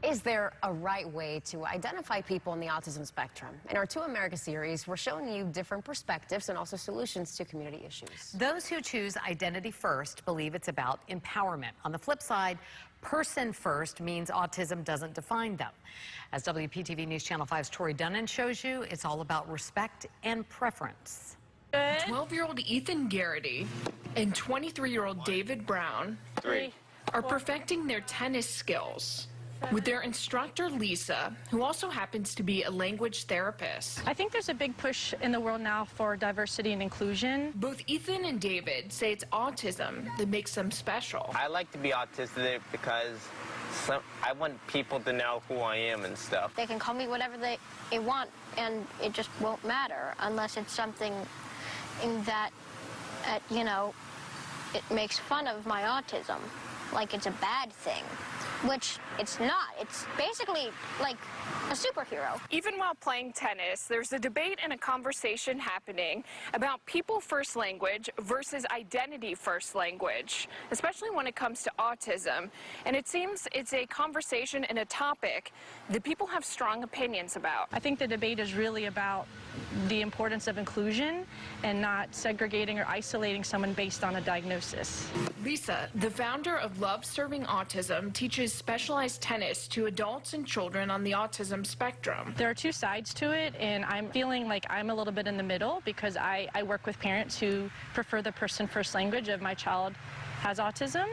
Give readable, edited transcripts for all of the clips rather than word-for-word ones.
Is there a right way to identify people in the autism spectrum? In our Two America series, we're showing you different perspectives and also solutions to community issues. Those who choose identity first believe it's about empowerment. On the flip side, person first means autism doesn't define them. As WPTV News Channel 5's Tori Dunnan shows you, it's all about respect and preference. 12-year-old Ethan Garrity and 23-year-old David Brown are perfecting their tennis skills with their instructor, Lisa, who also happens to be a language therapist. I think there's a big push in the world now for diversity and inclusion. Both Ethan and David say it's autism that makes them special. I like to be autistic because I want people to know who I am and stuff. They can call me whatever they want, and it just won't matter unless it's something in that, you know, it makes fun of my autism, like it's a bad thing, which it's not. It's basically like a superhero. Even while playing tennis, there's a debate and a conversation happening about people first language versus identity first language, especially when it comes to autism. And it seems it's a conversation and a topic that people have strong opinions about. I think the debate is really about the importance of inclusion and not segregating or isolating someone based on a diagnosis. Lisa, the founder of Love Serving Autism, teaches specialized tennis to adults and children on the autism spectrum. There are two sides to it, and I'm feeling like I'm a little bit in the middle because I work with parents who prefer the person first language of my child has autism.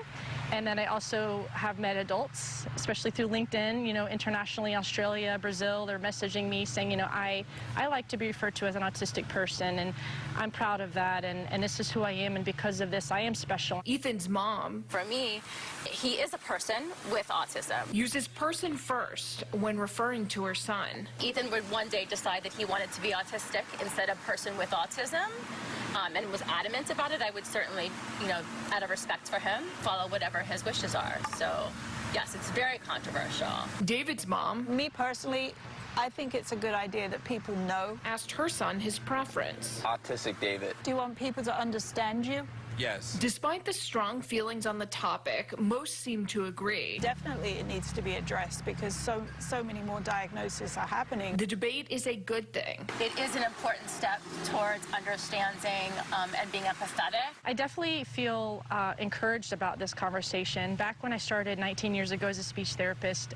And then I also have met adults, especially through LinkedIn, you know, internationally, Australia, Brazil, they're messaging me saying, you know, I like to be referred to as an autistic person, and I'm proud of that, and this is who I am, and because of this, I am special. Ethan's mom, for me, he is a person with autism. Uses person first when referring to her son. Ethan would one day decide that he wanted to be autistic instead of person with autism. And was adamant about it. I would certainly, you know, out of respect for him, follow whatever his wishes are. So, yes, it's very controversial. David's mom, me personally, I think it's a good idea that people know. Asked her son his preference. Autistic David. Do you want people to understand you? Yes. Despite the strong feelings on the topic, most seem to agree. Definitely it needs to be addressed because so many more diagnoses are happening. The debate is a good thing. It is an important step towards understanding and being empathetic. I definitely feel encouraged about this conversation. Back when I started 19 years ago as a speech therapist,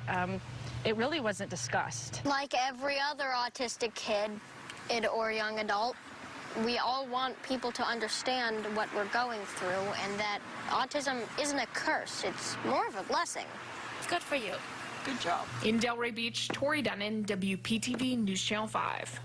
it really wasn't discussed. Like every other autistic kid or young adult, we all want people to understand what we're going through and that autism isn't a curse. It's more of a blessing. It's good for you. Good job. In Delray Beach, Tori Dunnan, WPTV News Channel 5.